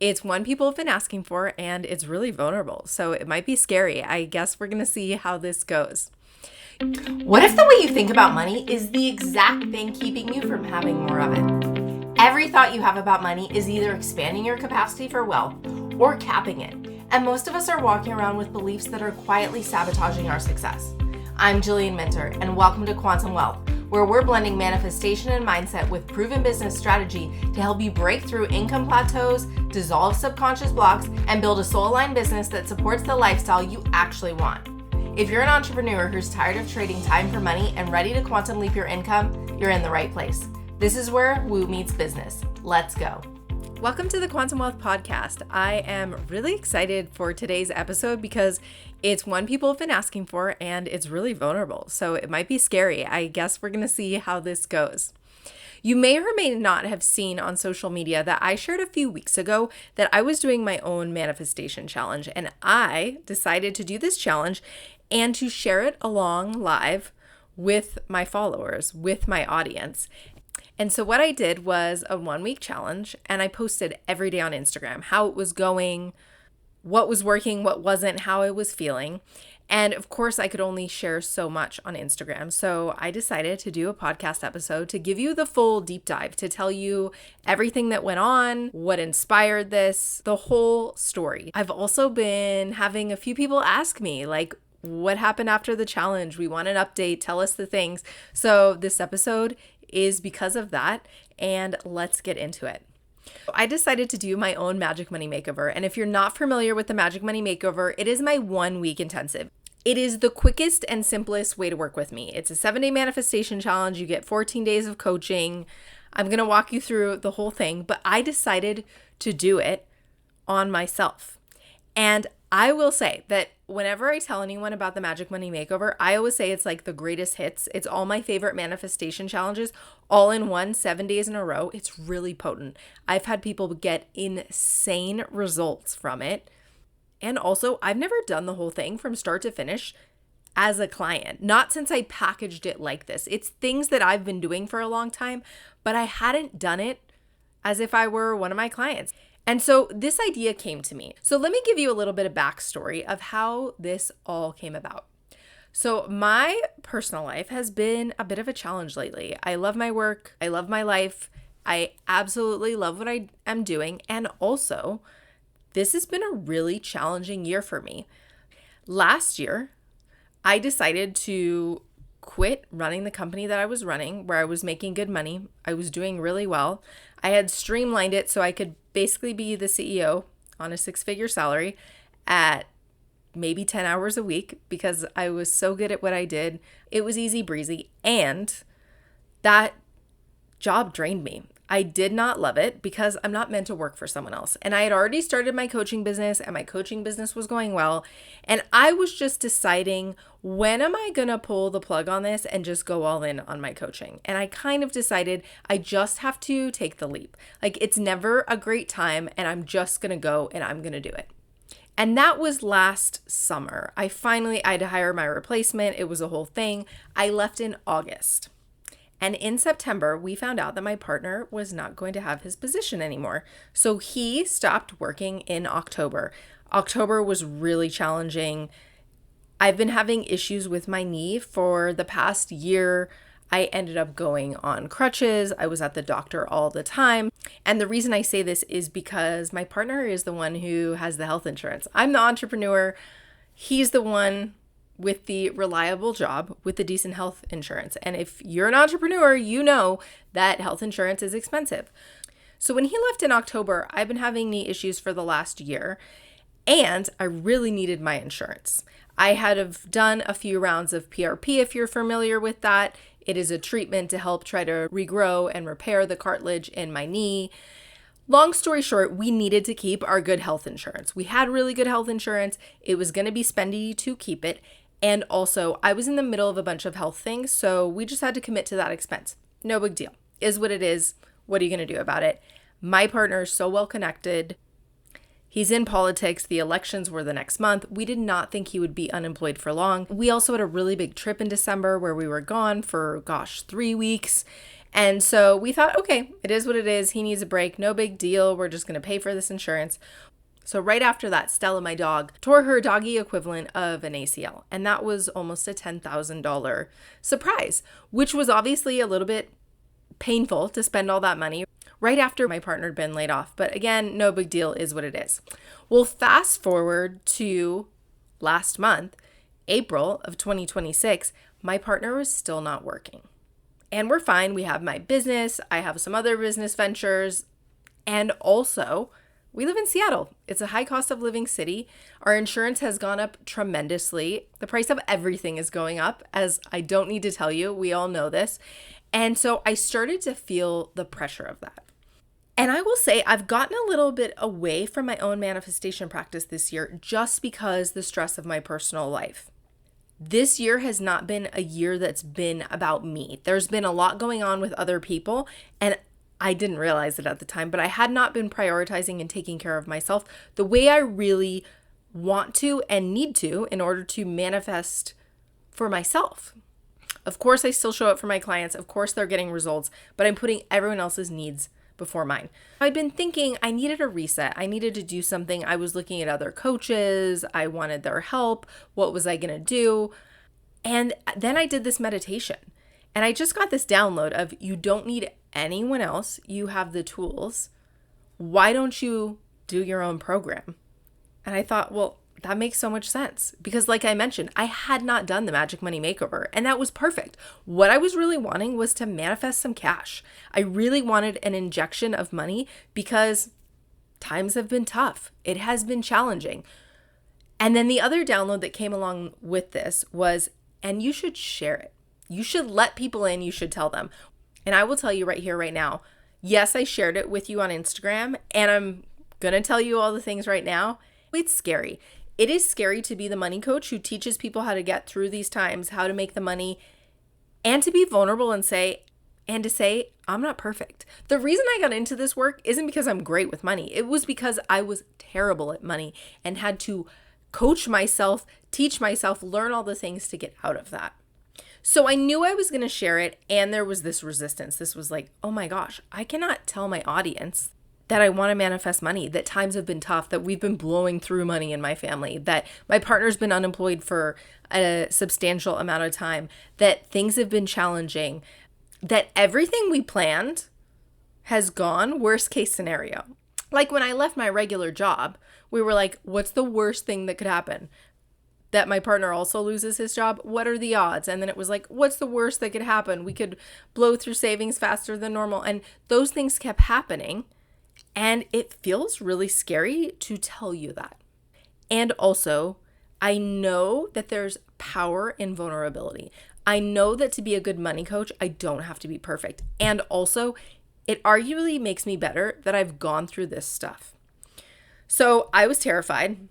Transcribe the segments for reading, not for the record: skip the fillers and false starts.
It's one people have been asking for, and it's really vulnerable. So it might be scary. I guess we're going to see how this goes. What if the way you think about money is the exact thing keeping you from having more of it? Every thought you have about money is either expanding your capacity for wealth or capping it. And most of us are walking around with beliefs that are quietly sabotaging our success. I'm Jillian Minter, and welcome to Quantum Wealth, where we're blending manifestation and mindset with proven business strategy to help you break through income plateaus, dissolve subconscious blocks, and build a soul-aligned business that supports the lifestyle you actually want. If you're an entrepreneur who's tired of trading time for money and ready to quantum leap your income, you're in the right place. This is where woo meets business. Let's go. Welcome to the Quantum Wealth Podcast. I am really excited for today's episode because it's one people have been asking for, and it's really vulnerable. So it might be scary. I guess we're going to see how this goes. You may or may not have seen on social media that I shared a few weeks ago that I was doing my own manifestation challenge, and I decided to do this challenge and to share it along live with my followers, with my audience. And so what I did was a 1-week challenge, and I posted every day on Instagram how it was going, what was working, what wasn't, how I was feeling. And of course, I could only share so much on Instagram. So I decided to do a podcast episode to give you the full deep dive, to tell you everything that went on, what inspired this, the whole story. I've also been having a few people ask me, like, what happened after the challenge? We want an update. Tell us the things. So this episode is because of that, and let's get into it. I decided to do my own Magic Money Makeover, and if you're not familiar with the Magic Money Makeover, it is my 1-week intensive. It is the quickest and simplest way to work with me. It's a 7-day manifestation challenge. You get 14 days of coaching. I'm going to walk you through the whole thing, but I decided to do it on myself. And I will say that whenever I tell anyone about the Magic Money Makeover, I always say it's like the greatest hits. It's all my favorite manifestation challenges all in one, 7 days in a row. It's really potent. I've had people get insane results from it. And also, I've never done the whole thing from start to finish as a client, not since I packaged it like this. It's things that I've been doing for a long time, but I hadn't done it as if I were one of my clients. And so this idea came to me. So let me give you a little bit of backstory of how this all came about. So my personal life has been a bit of a challenge lately. I love my work. I love my life. I absolutely love what I am doing. And also, this has been a really challenging year for me. Last year, I decided to quit running the company that I was running, where I was making good money. I was doing really well. I had streamlined it so I could basically be the CEO on a 6-figure salary at maybe 10 hours a week because I was so good at what I did. It was easy breezy, and that job drained me. I did not love it because I'm not meant to work for someone else. And I had already started my coaching business, and my coaching business was going well. And I was just deciding, when am I going to pull the plug on this and just go all in on my coaching? And I kind of decided I just have to take the leap. Like, it's never a great time, and I'm just going to go and I'm going to do it. And that was last summer. I had to hire my replacement. It was a whole thing. I left in August. And in September, we found out that my partner was not going to have his position anymore. So he stopped working in October. October was really challenging. I've been having issues with my knee for the past year. I ended up going on crutches. I was at the doctor all the time. And the reason I say this is because my partner is the one who has the health insurance. I'm the entrepreneur. He's the one with the reliable job with the decent health insurance. And if you're an entrepreneur, you know that health insurance is expensive. So when he left in October, I've been having knee issues for the last year, and I really needed my insurance. I had have done a few rounds of PRP, if you're familiar with that. It is a treatment to help try to regrow and repair the cartilage in my knee. Long story short, we needed to keep our good health insurance. We had really good health insurance. It was going to be spendy to keep it. And also, I was in the middle of a bunch of health things, so we just had to commit to that expense. No big deal. Is what it is. What are you going to do about it? My partner is so well connected. He's in politics. The elections were the next month. We did not think he would be unemployed for long. We also had a really big trip in December where we were gone for, 3 weeks. And so we thought, okay, it is what it is. He needs a break. No big deal. We're just going to pay for this insurance. So right after that, Stella, my dog, tore her doggy equivalent of an ACL. And that was almost a $10,000 surprise, which was obviously a little bit painful to spend all that money right after my partner had been laid off. But again, no big deal, is what it is. Well, fast forward to last month, April of 2026, my partner was still not working. And we're fine. We have my business. I have some other business ventures. And also, we live in Seattle. It's a high cost of living city. Our insurance has gone up tremendously. The price of everything is going up, as I don't need to tell you. We all know this. And so I started to feel the pressure of that. And I will say I've gotten a little bit away from my own manifestation practice this year just because the stress of my personal life. This year has not been a year that's been about me. There's been a lot going on with other people, and I didn't realize it at the time, but I had not been prioritizing and taking care of myself the way I really want to and need to in order to manifest for myself. Of course, I still show up for my clients. Of course, they're getting results, but I'm putting everyone else's needs before mine. I'd been thinking I needed a reset. I needed to do something. I was looking at other coaches. I wanted their help. What was I going to do? And then I did this meditation. And I just got this download of you don't need anyone else. You have the tools. Why don't you do your own program? And I thought, well, that makes so much sense because like I mentioned, I had not done the Magic Money Makeover and that was perfect. What I was really wanting was to manifest some cash. I really wanted an injection of money because times have been tough. It has been challenging. And then the other download that came along with this was, and you should share it. You should let people in. You should tell them. And I will tell you right here, right now, yes, I shared it with you on Instagram and I'm going to tell you all the things right now. It's scary. It is scary to be the money coach who teaches people how to get through these times, how to make the money, and to be vulnerable and say, I'm not perfect. The reason I got into this work isn't because I'm great with money. It was because I was terrible at money and had to coach myself, teach myself, learn all the things to get out of that. So I knew I was going to share it, and there was this resistance. This was like, oh my gosh, I cannot tell my audience that I want to manifest money, that times have been tough, that we've been blowing through money in my family, that my partner's been unemployed for a substantial amount of time, that things have been challenging, that everything we planned has gone worst case scenario. Like when I left my regular job, we were like, what's the worst thing that could happen? That my partner also loses his job? What are the odds? And then it was like, what's the worst that could happen? We could blow through savings faster than normal. And those things kept happening. And it feels really scary to tell you that. And also, I know that there's power in vulnerability. I know that to be a good money coach, I don't have to be perfect. And also, it arguably makes me better that I've gone through this stuff. So I was terrified.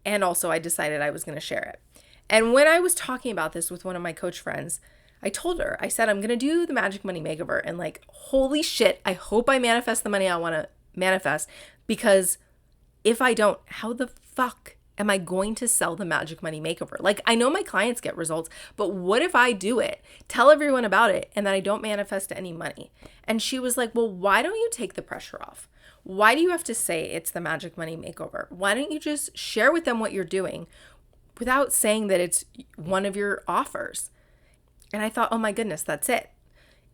And also, I decided I was going to share it. And when I was talking about this with one of my coach friends, I told her, I said, I'm going to do the Magic Money Makeover. And like, holy shit, I hope I manifest the money I want to manifest, because if I don't, how the fuck am I going to sell the Magic Money Makeover? Like, I know my clients get results, but what if I do it, tell everyone about it, and then I don't manifest any money? And she was like, well, why don't you take the pressure off? Why do you have to say it's the Magic Money Makeover? Why don't you just share with them what you're doing without saying that it's one of your offers? And I thought, oh my goodness, that's it.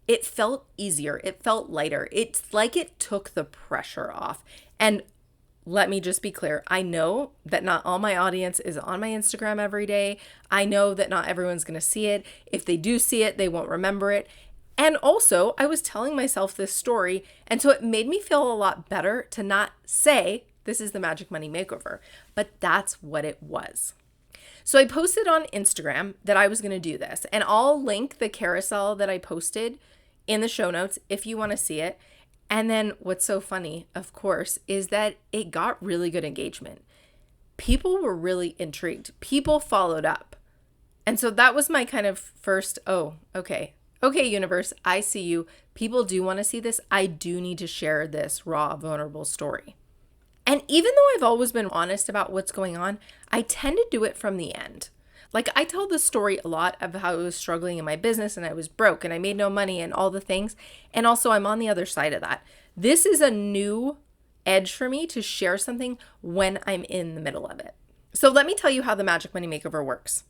It felt easier. It felt lighter. It's like it took the pressure off. And let me just be clear. I know that not all my audience is on my Instagram every day. I know that not everyone's going to see it. If they do see it, they won't remember it. And also, I was telling myself this story, and so it made me feel a lot better to not say this is the Magic Money Makeover, but that's what it was. So I posted on Instagram that I was going to do this, and I'll link the carousel that I posted in the show notes if you want to see it. And then what's so funny, of course, is that it got really good engagement. People were really intrigued. People followed up. And so that was my kind of first, okay, universe, I see you. People do want to see this. I do need to share this raw, vulnerable story. And even though I've always been honest about what's going on, I tend to do it from the end. Like, I tell this story a lot of how I was struggling in my business and I was broke and I made no money and all the things. And also, I'm on the other side of that. This is a new edge for me to share something when I'm in the middle of it. So let me tell you how the Magic Money Makeover works.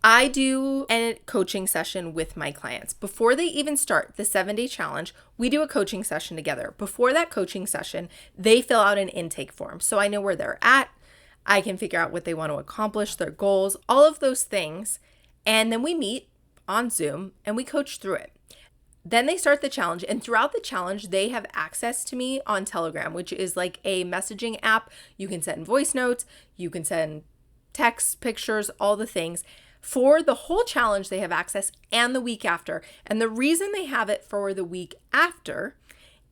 I do a coaching session with my clients. Before they even start the 7-day challenge, we do a coaching session together. Before that coaching session, they fill out an intake form. So I know where they're at. I can figure out what they want to accomplish, their goals, all of those things. And then we meet on Zoom and we coach through it. Then they start the challenge, and throughout the challenge, they have access to me on Telegram, which is like a messaging app. You can send voice notes, you can send texts, pictures, all the things. For the whole challenge, they have access, and the week after. And the reason they have it for the week after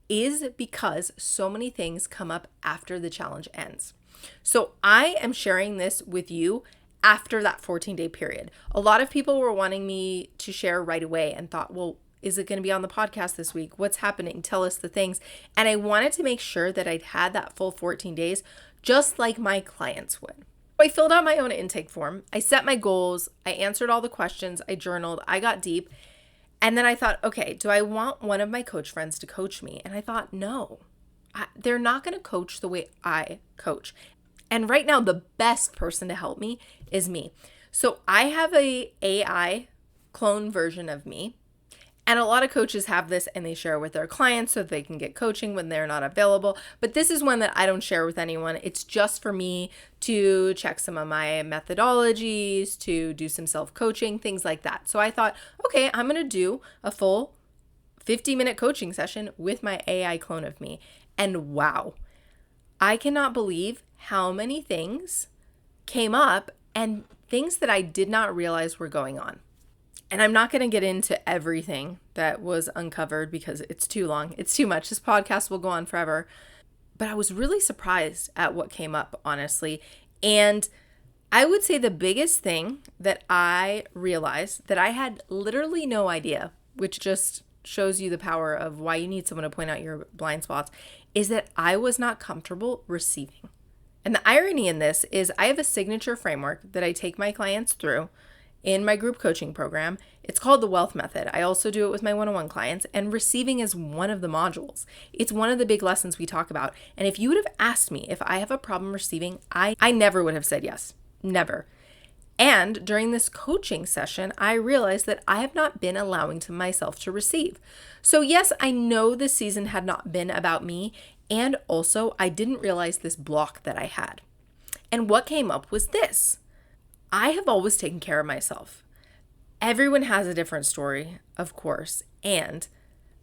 is because so many things come up after the challenge ends. So I am sharing this with you after that 14-day period. A lot of people were wanting me to share right away and thought, well, is it going to be on the podcast this week? What's happening? Tell us the things. And I wanted to make sure that I'd had that full 14 days, just like my clients would. I filled out my own intake form. I set my goals. I answered all the questions. I journaled. I got deep. And then I thought, okay, do I want one of my coach friends to coach me? And I thought, no, they're not going to coach the way I coach. And right now, the best person to help me is me. So I have a AI clone version of me. And a lot of coaches have this and they share with their clients so they can get coaching when they're not available. But this is one that I don't share with anyone. It's just for me to check some of my methodologies, to do some self-coaching, things like that. So I thought, okay, I'm going to do a full 50-minute coaching session with my AI clone of me. And wow, I cannot believe how many things came up and things that I did not realize were going on. And I'm not going to get into everything that was uncovered because it's too long. It's too much. This podcast will go on forever. But I was really surprised at what came up, honestly. And I would say the biggest thing that I realized that I had literally no idea, which just shows you the power of why you need someone to point out your blind spots, is that I was not comfortable receiving. And the irony in this is I have a signature framework that I take my clients through in my group coaching program. It's called the Wealth Method. I also do it with my one-on-one clients, and receiving is one of the modules. It's one of the big lessons we talk about. And if you would have asked me if I have a problem receiving, I never would have said yes. Never. And during this coaching session, I realized that I have not been allowing to myself to receive. So yes, I know this season had not been about me, and also I didn't realize this block that I had. And what came up was this. I have always taken care of myself. Everyone has a different story, of course. And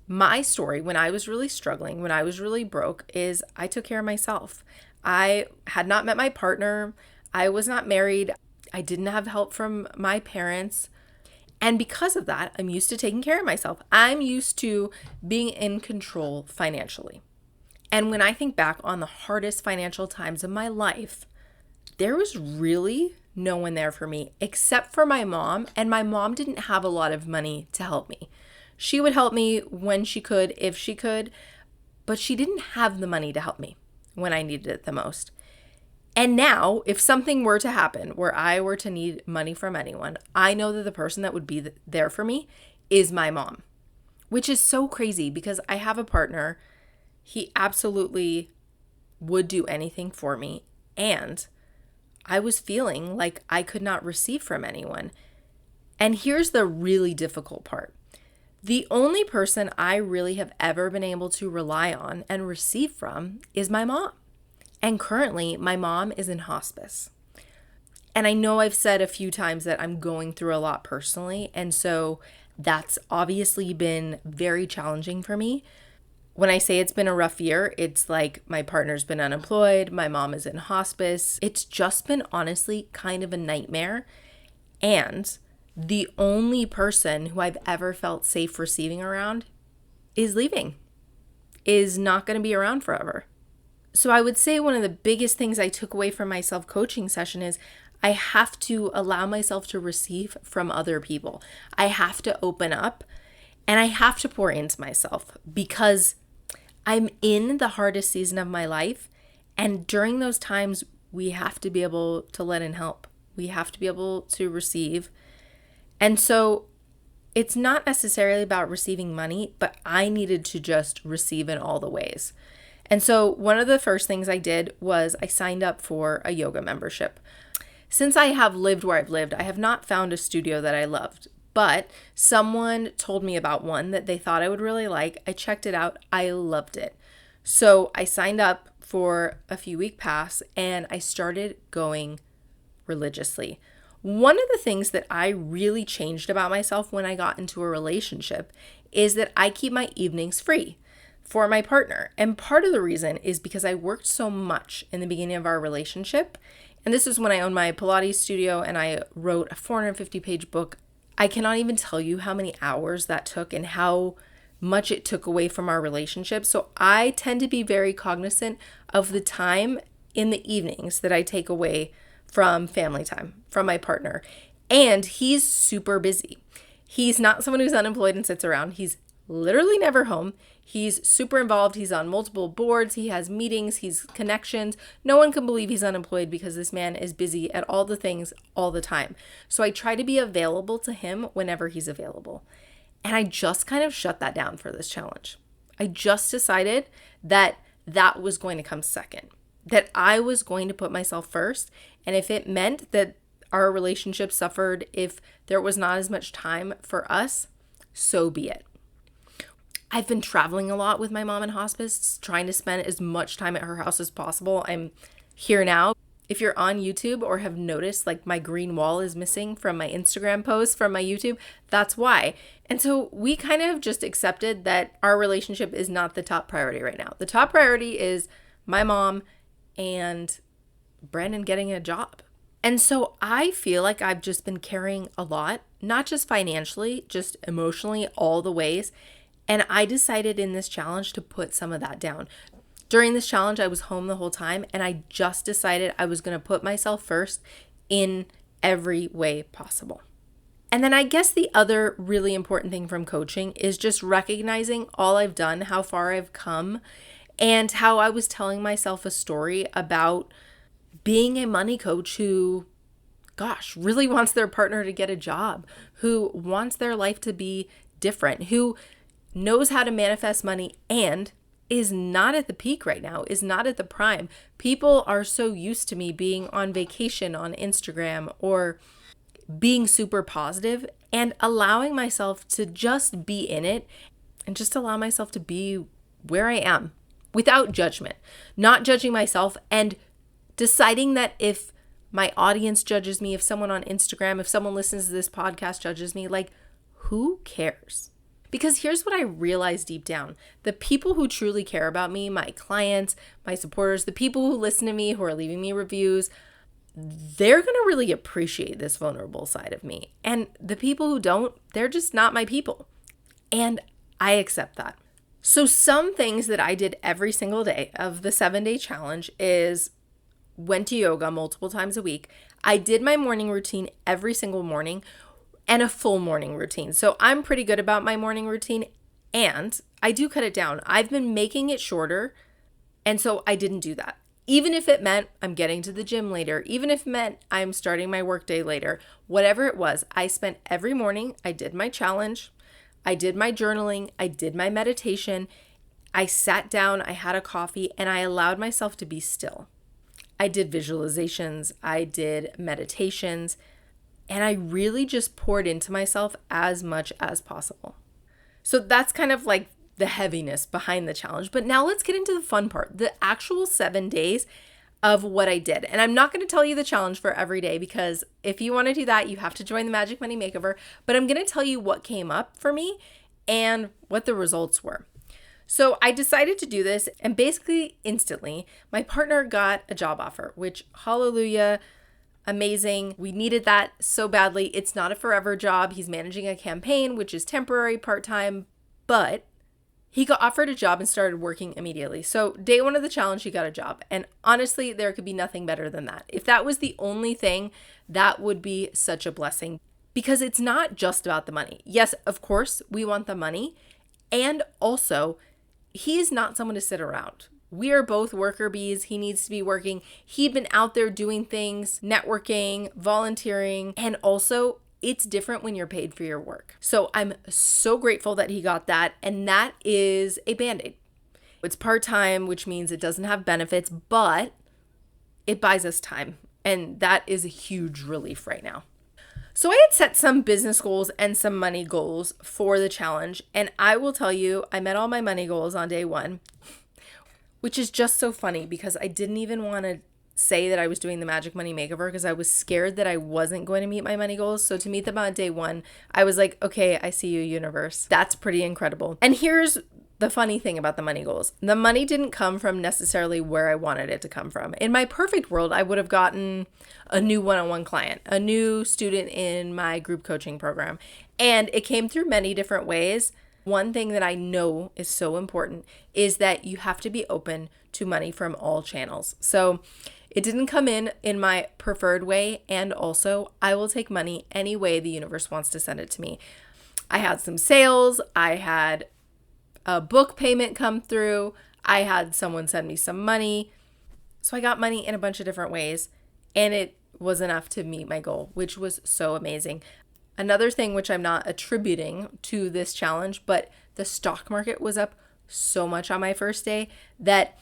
my story, when I was really struggling, when I was really broke, is I took care of myself. I had not met my partner. I was not married. I didn't have help from my parents. And because of that, I'm used to taking care of myself. I'm used to being in control financially. And when I think back on the hardest financial times of my life, there was really no one there for me except for my mom, and my mom didn't have a lot of money to help me. She would help me when she could, if she could, but she didn't have the money to help me when I needed it the most. And now, if something were to happen where I were to need money from anyone, I know that the person that would be there for me is my mom, which is so crazy because I have a partner. He absolutely would do anything for me, and I was feeling like I could not receive from anyone. And here's the really difficult part. The only person I really have ever been able to rely on and receive from is my mom. And currently, my mom is in hospice. And I know I've said a few times that I'm going through a lot personally, and so that's obviously been very challenging for me. When I say it's been a rough year, it's like my partner's been unemployed, my mom is in hospice. It's just been honestly kind of a nightmare. And the only person who I've ever felt safe receiving around is leaving, is not going to be around forever. So I would say one of the biggest things I took away from my self-coaching session is I have to allow myself to receive from other people. I have to open up and I have to pour into myself because I'm in the hardest season of my life, and during those times, we have to be able to let in help. We have to be able to receive. And so it's not necessarily about receiving money, but I needed to just receive in all the ways. And so one of the first things I did was I signed up for a yoga membership. Since I have lived where I've lived, I have not found a studio that I loved, but someone told me about one that they thought I would really like. I checked it out. I loved it. So I signed up for a few-week pass and I started going religiously. One of the things that I really changed about myself when I got into a relationship is that I keep my evenings free for my partner. And part of the reason is because I worked so much in the beginning of our relationship. And this is when I owned my Pilates studio and I wrote a 450-page book. I cannot even tell you how many hours that took and how much it took away from our relationship. So I tend to be very cognizant of the time in the evenings that I take away from family time, from my partner. And he's super busy. He's not someone who's unemployed and sits around. He's literally never home. He's super involved. He's on multiple boards. He has meetings. He's connections. No one can believe he's unemployed because this man is busy at all the things all the time. So I try to be available to him whenever he's available. And I just kind of shut that down for this challenge. I just decided that that was going to come second, that I was going to put myself first. And if it meant that our relationship suffered, if there was not as much time for us, so be it. I've been traveling a lot with my mom in hospice, trying to spend as much time at her house as possible. I'm here now. If you're on YouTube or have noticed like my green wall is missing from my Instagram posts from my YouTube, that's why. And so we kind of just accepted that our relationship is not the top priority right now. The top priority is my mom and Brandon getting a job. And so I feel like I've just been carrying a lot, not just financially, just emotionally, all the ways. And I decided in this challenge to put some of that down. During this challenge, I was home the whole time, and I just decided I was going to put myself first in every way possible. And then I guess the other really important thing from coaching is just recognizing all I've done, how far I've come, and how I was telling myself a story about being a money coach who, really wants their partner to get a job, who wants their life to be different, who knows how to manifest money and is not at the peak right now, is not at the prime. People are so used to me being on vacation on Instagram or being super positive and allowing myself to just be in it and just allow myself to be where I am without judgment, not judging myself and deciding that if my audience judges me, if someone on Instagram, if someone listens to this podcast judges me, like, who cares? Because here's what I realized deep down. The people who truly care about me, my clients, my supporters, the people who listen to me, who are leaving me reviews, they're going to really appreciate this vulnerable side of me. And the people who don't, they're just not my people. And I accept that. So some things that I did every single day of the 7-day challenge is went to yoga multiple times a week. I did my morning routine every single morning, and a full morning routine. So I'm pretty good about my morning routine, and I do cut it down. I've been making it shorter, and so I didn't do that. Even if it meant I'm getting to the gym later, even if it meant I'm starting my workday later, whatever it was, I spent every morning, I did my challenge, I did my journaling, I did my meditation, I sat down, I had a coffee, and I allowed myself to be still. I did visualizations, I did meditations, and I really just poured into myself as much as possible. So that's kind of like the heaviness behind the challenge. But now let's get into the fun part, the actual 7 days of what I did. And I'm not going to tell you the challenge for every day because if you want to do that, you have to join the Magic Money Makeover. But I'm going to tell you what came up for me and what the results were. So I decided to do this, and basically instantly, my partner got a job offer, which, hallelujah, amazing. We needed that so badly. It's not a forever job. He's managing a campaign, which is temporary, part-time, but he got offered a job and started working immediately. So day 1 of the challenge, he got a job. And honestly, there could be nothing better than that. If that was the only thing, that would be such a blessing because it's not just about the money. Yes, of course, we want the money. And also, he is not someone to sit around. We are both worker bees. He needs to be working. He'd been out there doing things, networking, volunteering, and also it's different when you're paid for your work. So I'm so grateful that he got that. And that is a Band-Aid. It's part-time, which means it doesn't have benefits, but it buys us time. And that is a huge relief right now. So I had set some business goals and some money goals for the challenge. And I will tell you, I met all my money goals on day one, which is just so funny because I didn't even want to say that I was doing the Magic Money Makeover because I was scared that I wasn't going to meet my money goals. So to meet them on day one, I was like, okay, I see you, universe. That's pretty incredible. And here's the funny thing about the money goals. The money didn't come from necessarily where I wanted it to come from. In my perfect world, I would have gotten a new one-on-one client, a new student in my group coaching program. And it came through many different ways. One thing that I know is so important is that you have to be open to money from all channels. So it didn't come in my preferred way. And also, I will take money any way the universe wants to send it to me. I had some sales. I had a book payment come through. I had someone send me some money. So I got money in a bunch of different ways. And it was enough to meet my goal, which was so amazing. Another thing which I'm not attributing to this challenge, but the stock market was up so much on my first day that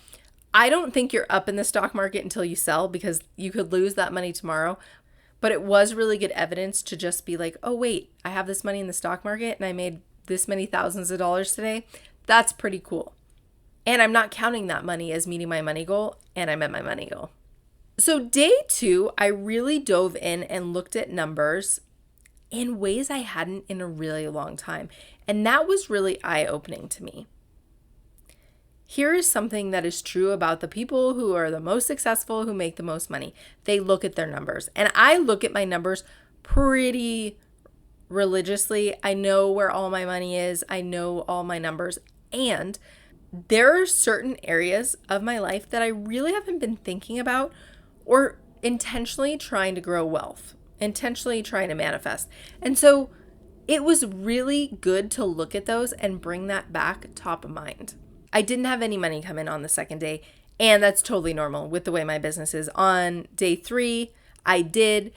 I don't think you're up in the stock market until you sell because you could lose that money tomorrow. But it was really good evidence to just be like, oh, wait, I have this money in the stock market and I made this many thousands of dollars today. That's pretty cool. And I'm not counting that money as meeting my money goal, and I met my money goal. So day 2, I really dove in and looked at numbers in ways I hadn't in a really long time. And that was really eye-opening to me. Here is something that is true about the people who are the most successful, who make the most money. They look at their numbers. And I look at my numbers pretty religiously. I know where all my money is. I know all my numbers. And there are certain areas of my life that I really haven't been thinking about or intentionally trying to grow wealth, intentionally trying to manifest. And so it was really good to look at those and bring that back top of mind. I didn't have any money come in on the second day, and that's totally normal with the way my business is. On day 3, I did,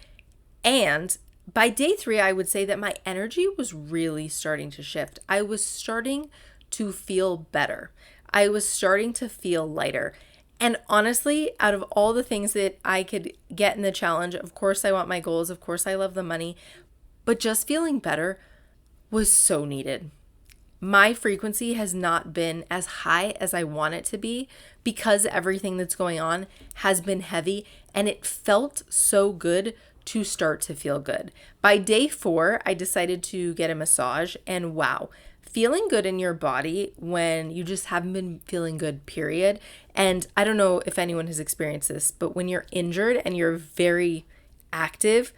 and by day 3, I would say that my energy was really starting to shift. I was starting to feel better. I was starting to feel lighter. And honestly, out of all the things that I could get in the challenge, of course I want my goals, of course I love the money, but just feeling better was so needed. My frequency has not been as high as I want it to be because everything that's going on has been heavy, and it felt so good to start to feel good. By day 4, I decided to get a massage, and wow, feeling good in your body when you just haven't been feeling good, period. And I don't know if anyone has experienced this, but when you're injured and you're very active,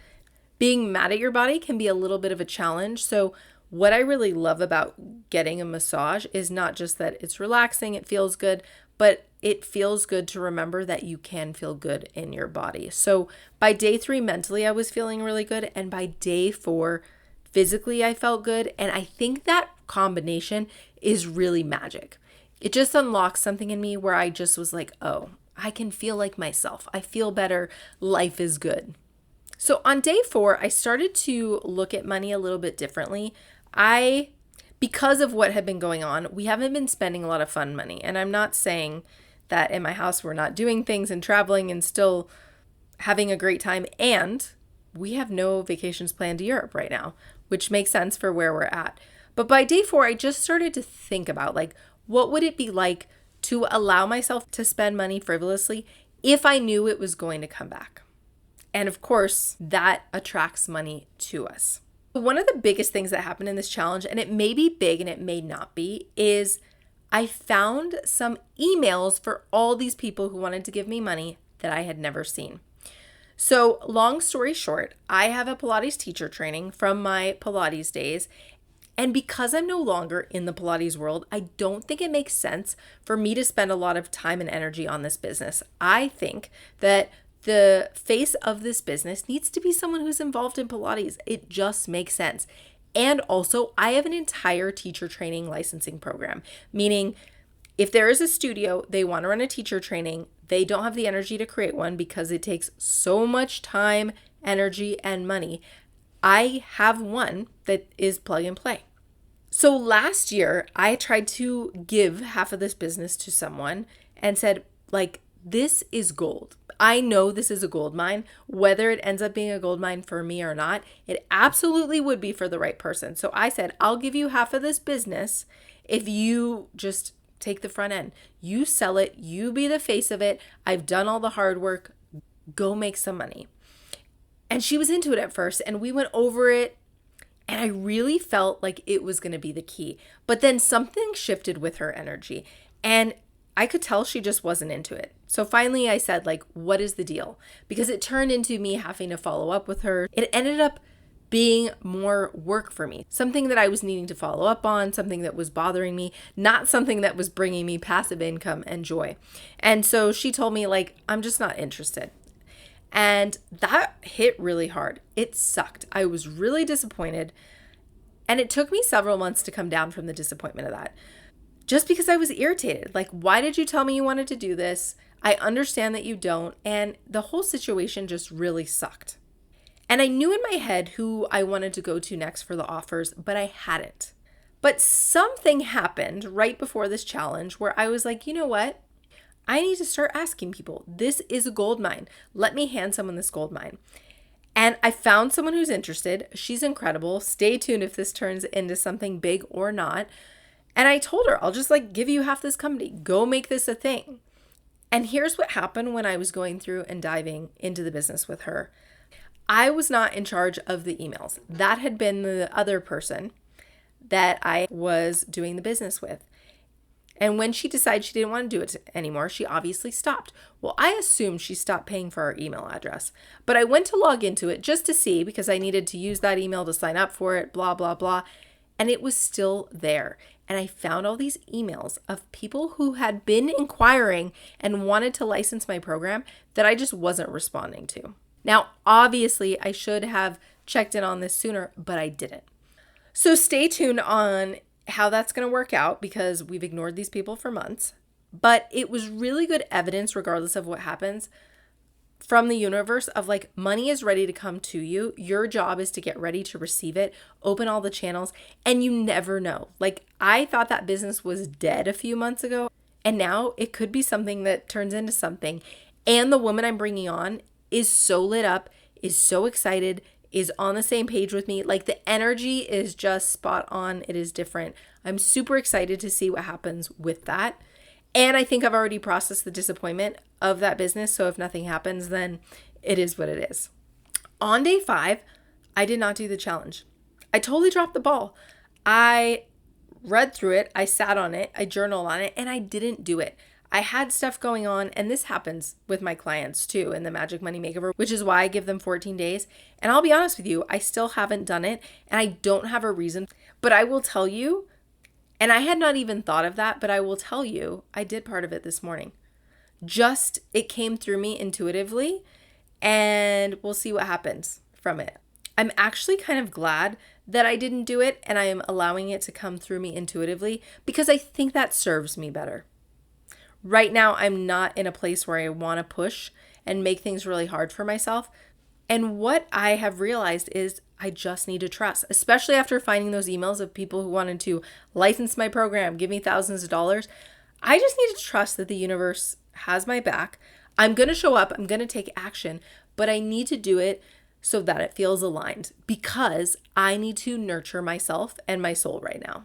being mad at your body can be a little bit of a challenge. So what I really love about getting a massage is not just that it's relaxing, it feels good, but it feels good to remember that you can feel good in your body. So by day 3, mentally, I was feeling really good. And by day 4, physically, I felt good. And I think that combination is really magic. It just unlocks something in me where I just was like, oh, I can feel like myself. I feel better. Life is good. So on day 4, I started to look at money a little bit differently. Because of what had been going on, we haven't been spending a lot of fun money. And I'm not saying that in my house we're not doing things and traveling and still having a great time. And we have no vacations planned to Europe right now, which makes sense for where we're at. But by day 4, I just started to think about what would it be like to allow myself to spend money frivolously if I knew it was going to come back. And of course, that attracts money to us. One of the biggest things that happened in this challenge, and it may be big and it may not be, is I found some emails for all these people who wanted to give me money that I had never seen. So long story short, I have a Pilates teacher training from my Pilates days. And because I'm no longer in the Pilates world, I don't think it makes sense for me to spend a lot of time and energy on this business. I think that the face of this business needs to be someone who's involved in Pilates. It just makes sense. And also, I have an entire teacher training licensing program, meaning If there is a studio, they want to run a teacher training, they don't have the energy to create one because it takes so much time, energy, and money. I have one that is plug and play. So last year, I tried to give half of this business to someone and said, like, this is gold. I know this is a gold mine. Whether it ends up being a gold mine for me or not, it absolutely would be for the right person. So I said, I'll give you half of this business if you just take the front end. You sell it. You be the face of it. I've done all the hard work. Go make some money. And she was into it at first, and we went over it, and I really felt like it was going to be the key. But then something shifted with her energy, and I could tell she just wasn't into it. So finally I said, like, what is the deal? Because it turned into me having to follow up with her. It ended up being more work for me, something that I was needing to follow up on, something that was bothering me, not something that was bringing me passive income and joy. And so she told me, like, I'm just not interested. And that hit really hard. It sucked. I was really disappointed. And it took me several months to come down from the disappointment of that. Just because I was irritated. Like, why did you tell me you wanted to do this? I understand that you don't. And the whole situation just really sucked. And I knew in my head who I wanted to go to next for the offers, but I hadn't. But something happened right before this challenge where I was like, you know what? I need to start asking people. This is a gold mine. Let me hand someone this gold mine. And I found someone who's interested. She's incredible. Stay tuned if this turns into something big or not. And I told her, I'll just give you half this company. Go make this a thing. And here's what happened when I was going through and diving into the business with her. I was not in charge of the emails. That had been the other person that I was doing the business with. And when she decided she didn't want to do it anymore, she obviously stopped. Well, I assumed she stopped paying for our email address. But I went to log into it just to see because I needed to use that email to sign up for it, blah, blah, blah. And it was still there. And I found all these emails of people who had been inquiring and wanted to license my program that I just wasn't responding to. Now, obviously, I should have checked in on this sooner, but I didn't. So stay tuned on how that's going to work out because we've ignored these people for months. But it was really good evidence, regardless of what happens, from the universe of money is ready to come to you. Your job is to get ready to receive it, open all the channels, and you never know. I thought that business was dead a few months ago, and now it could be something that turns into something. And the woman I'm bringing on is so lit up, is so excited, is on the same page with me. The energy is just spot on. It is different. I'm super excited to see what happens with that. And I think I've already processed the disappointment of that business. So if nothing happens, then it is what it is. On day 5, I did not do the challenge. I totally dropped the ball. I read through it. I sat on it. I journaled on it, and I didn't do it. I had stuff going on, and this happens with my clients too in the Magic Money Makeover, which is why I give them 14 days. And I'll be honest with you, I still haven't done it, and I don't have a reason. But I will tell you, and I had not even thought of that, but I will tell you, I did part of it this morning. Just, it came through me intuitively, and we'll see what happens from it. I'm actually kind of glad that I didn't do it, and I am allowing it to come through me intuitively because I think that serves me better. Right now, I'm not in a place where I want to push and make things really hard for myself. And what I have realized is I just need to trust, especially after finding those emails of people who wanted to license my program, give me thousands of dollars. I just need to trust that the universe has my back. I'm going to show up. I'm going to take action, but I need to do it so that it feels aligned because I need to nurture myself and my soul right now.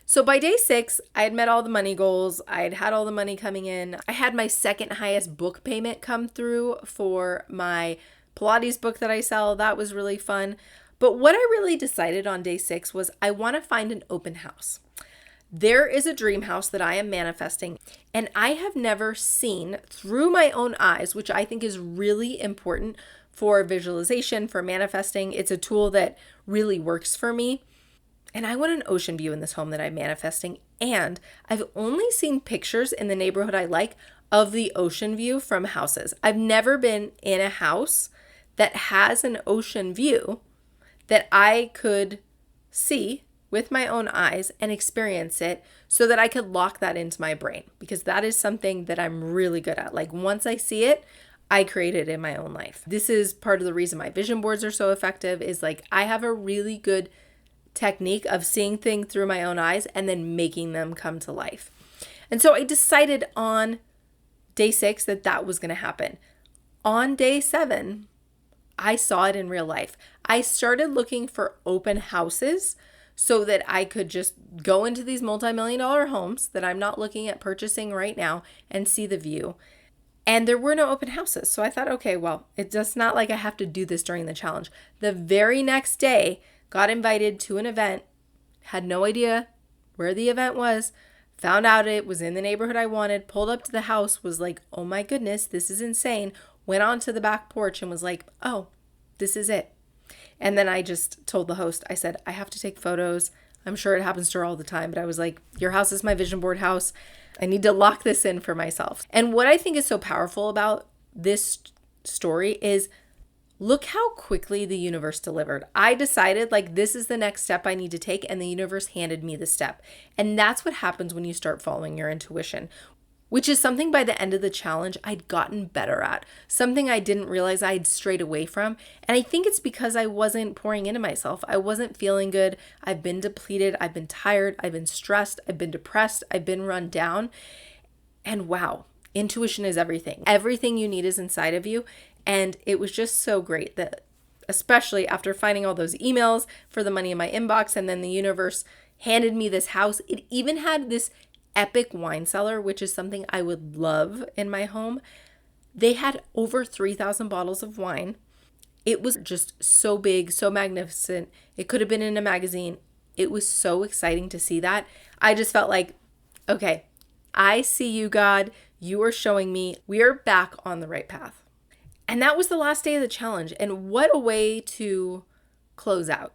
So by day 6, I had met all the money goals. I had had all the money coming in. I had my second highest book payment come through for my Pilates book that I sell. That was really fun. But what I really decided on day 6 was I want to find an open house. There is a dream house that I am manifesting, and I have never seen through my own eyes, which I think is really important for visualization, for manifesting. It's a tool that really works for me. And I want an ocean view in this home that I'm manifesting. And I've only seen pictures in the neighborhood I like of the ocean view from houses. I've never been in a house that has an ocean view that I could see with my own eyes and experience it so that I could lock that into my brain, because that is something that I'm really good at. Like once I see it, I create it in my own life. This is part of the reason my vision boards are so effective, is like I have a really good technique of seeing things through my own eyes and then making them come to life. And so I decided on day 6 that that was going to happen. On day 7, I saw it in real life. I started looking for open houses so that I could just go into these multi-million-dollar homes that I'm not looking at purchasing right now and see the view. And there were no open houses. So I thought, okay, well, it's just not like I have to do this during the challenge. The very next day, got invited to an event, had no idea where the event was, found out it was in the neighborhood I wanted, pulled up to the house, was like, oh my goodness, this is insane. Went onto the back porch and was like, oh, this is it. And then I just told the host, I said, I have to take photos. I'm sure it happens to her all the time, but I was like, your house is my vision board house. I need to lock this in for myself. And what I think is so powerful about this story is look how quickly the universe delivered. I decided like this is the next step I need to take, and the universe handed me the step. And that's what happens when you start following your intuition, which is something by the end of the challenge I'd gotten better at, something I didn't realize I'd strayed away from. And I think it's because I wasn't pouring into myself. I wasn't feeling good. I've been depleted. I've been tired. I've been stressed. I've been depressed. I've been run down. And wow, intuition is everything. Everything you need is inside of you. And it was just so great that, especially after finding all those emails for the money in my inbox, and then the universe handed me this house. It even had this epic wine cellar, which is something I would love in my home. They had over 3,000 bottles of wine. It was just so big, so magnificent. It could have been in a magazine. It was so exciting to see that. I just felt like, okay, I see you, God. You are showing me we are back on the right path. And that was the last day of the challenge. And what a way to close out.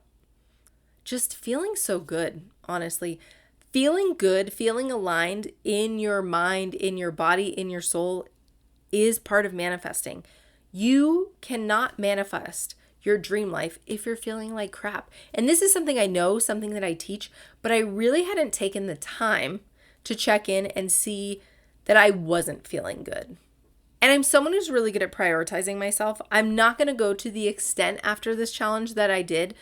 Just feeling so good, honestly. Feeling good, feeling aligned in your mind, in your body, in your soul is part of manifesting. You cannot manifest your dream life if you're feeling like crap. And this is something I know, something that I teach, but I really hadn't taken the time to check in and see that I wasn't feeling good. And I'm someone who's really good at prioritizing myself. I'm not going to go to the extent after this challenge that I did,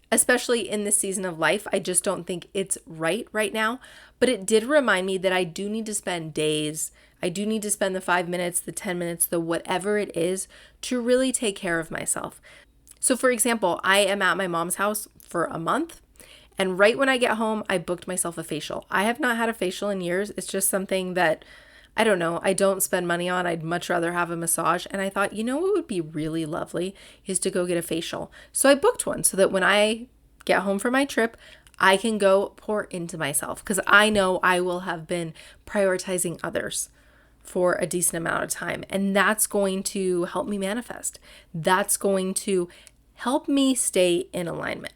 especially in this season of life. I just don't think it's right now. But it did remind me that I do need to spend days. I do need to spend the 5 minutes, the 10 minutes, the whatever it is to really take care of myself. So for example, I am at my mom's house for a month. And right when I get home, I booked myself a facial. I have not had a facial in years. It's just something that I don't know, I don't spend money on. I'd much rather have a massage. And I thought, you know what would be really lovely is to go get a facial. So I booked one so that when I get home from my trip, I can go pour into myself, because I know I will have been prioritizing others for a decent amount of time. And that's going to help me manifest. That's going to help me stay in alignment.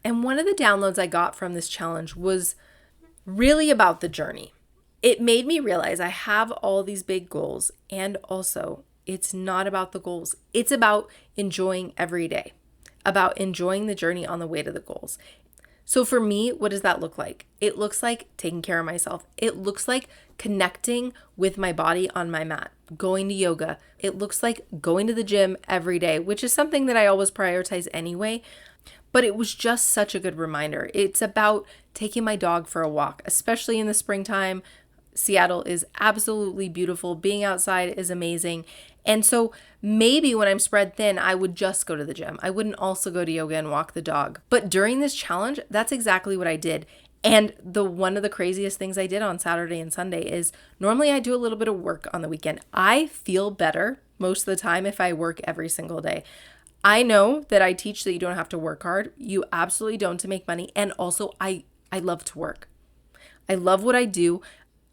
And one of the downloads I got from this challenge was really about the journey. It made me realize I have all these big goals, and also it's not about the goals. It's about enjoying every day, about enjoying the journey on the way to the goals. So for me, what does that look like? It looks like taking care of myself. It looks like connecting with my body on my mat, going to yoga. It looks like going to the gym every day, which is something that I always prioritize anyway. But it was just such a good reminder. It's about taking my dog for a walk, especially in the springtime. Seattle is absolutely beautiful. Being outside is amazing. And so maybe when I'm spread thin, I would just go to the gym. I wouldn't also go to yoga and walk the dog. But during this challenge, that's exactly what I did. And one of the craziest things I did on Saturday and Sunday is normally I do a little bit of work on the weekend. I feel better most of the time if I work every single day. I know that I teach that you don't have to work hard. You absolutely don't to make money. And also I love to work. I love what I do.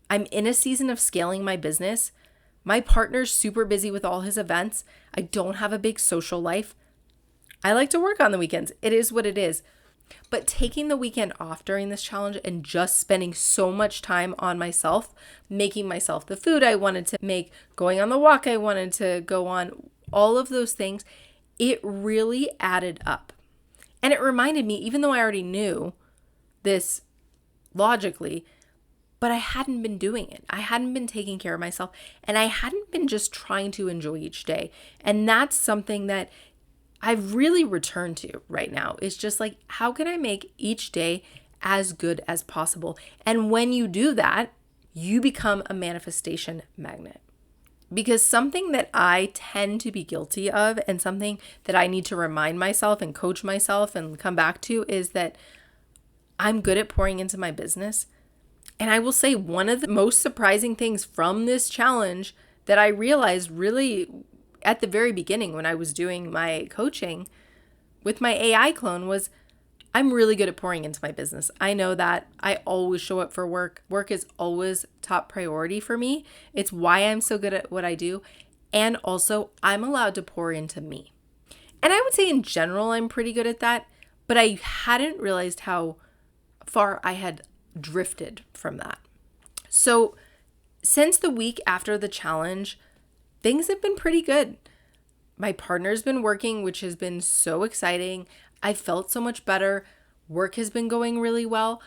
I'm in a season of scaling my business. My partner's super busy with all his events. I don't have a big social life. I like to work on the weekends. It is what it is. But taking the weekend off during this challenge and just spending so much time on myself, making myself the food I wanted to make, going on the walk I wanted to go on, all of those things, it really added up. And it reminded me, even though I already knew, this logically, but I hadn't been doing it. I hadn't been taking care of myself, and I hadn't been just trying to enjoy each day. And that's something that I've really returned to right now. It's just like, how can I make each day as good as possible? And when you do that, you become a manifestation magnet. Because something that I tend to be guilty of, and something that I need to remind myself and coach myself and come back to, is that I'm good at pouring into my business. And I will say, one of the most surprising things from this challenge that I realized really at the very beginning when I was doing my coaching with my AI clone was, I'm really good at pouring into my business. I know that. I always show up for work. Work is always top priority for me. It's why I'm so good at what I do. And also, I'm allowed to pour into me. And I would say in general, I'm pretty good at that. But I hadn't realized how far I had drifted from that. So since the week after the challenge, things have been pretty good. My partner's been working, which has been so exciting. I felt so much better. Work has been going really well.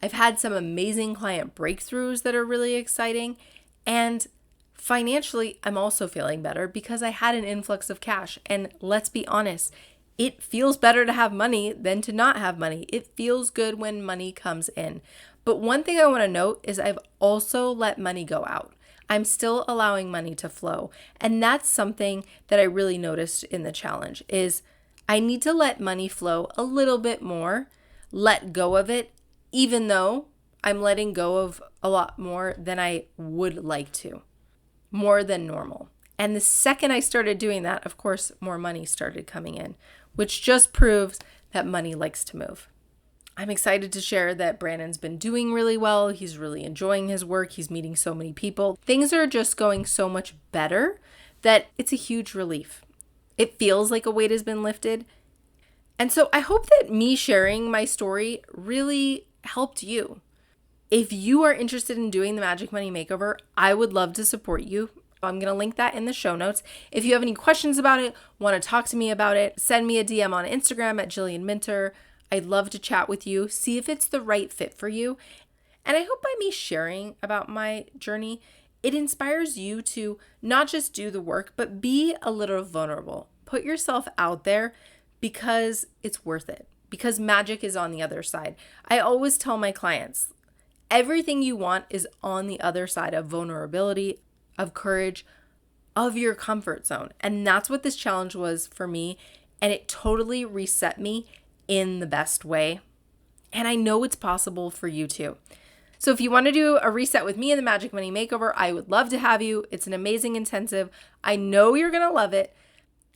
I've had some amazing client breakthroughs that are really exciting. And financially, I'm also feeling better because I had an influx of cash. And let's be honest, it feels better to have money than to not have money. It feels good when money comes in. But one thing I want to note is I've also let money go out. I'm still allowing money to flow. And that's something that I really noticed in the challenge is I need to let money flow a little bit more, let go of it, even though I'm letting go of a lot more than I would like to, more than normal. And the second I started doing that, of course, more money started coming in, which just proves that money likes to move. I'm excited to share that Brandon's been doing really well. He's really enjoying his work. He's meeting so many people. Things are just going so much better that it's a huge relief. It feels like a weight has been lifted. And so I hope that me sharing my story really helped you. If you are interested in doing the Magic Money Makeover, I would love to support you. I'm going to link that in the show notes. If you have any questions about it, want to talk to me about it, send me a DM on Instagram at Jillian Minter. I'd love to chat with you, see if it's the right fit for you. And I hope by me sharing about my journey, it inspires you to not just do the work, but be a little vulnerable. Put yourself out there because it's worth it, because magic is on the other side. I always tell my clients, everything you want is on the other side of vulnerability, of courage, of your comfort zone. And that's what this challenge was for me. And it totally reset me in the best way. And I know it's possible for you too. So if you want to do a reset with me in the Magic Money Makeover, I would love to have you. It's an amazing intensive. I know you're going to love it.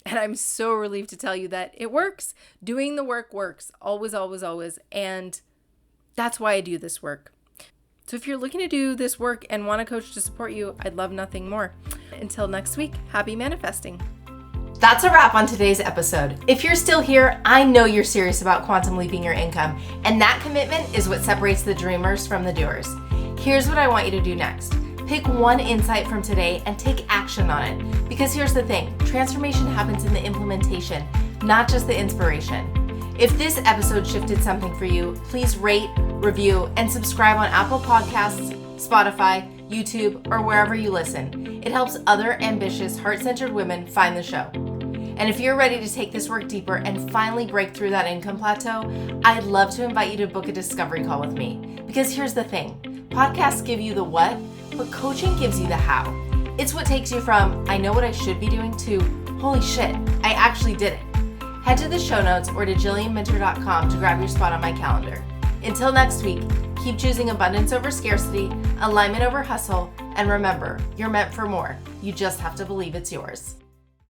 And I'm so relieved to tell you that it works. Doing the work works. Always, always, always. And that's why I do this work. So if you're looking to do this work and want a coach to support you, I'd love nothing more. Until next week, happy manifesting. That's a wrap on today's episode. If you're still here, I know you're serious about quantum leaping your income, and that commitment is what separates the dreamers from the doers. Here's what I want you to do next. Pick one insight from today and take action on it. Because here's the thing, transformation happens in the implementation, not just the inspiration. If this episode shifted something for you, please rate, review, and subscribe on Apple Podcasts, Spotify, YouTube, or wherever you listen. It helps other ambitious, heart-centered women find the show. And if you're ready to take this work deeper and finally break through that income plateau, I'd love to invite you to book a discovery call with me. Because here's the thing, podcasts give you the what, but coaching gives you the how. It's what takes you from, I know what I should be doing, to, holy shit, I actually did it. Head to the show notes or to jillianminter.com to grab your spot on my calendar. Until next week, keep choosing abundance over scarcity, alignment over hustle, and remember, you're meant for more. You just have to believe it's yours.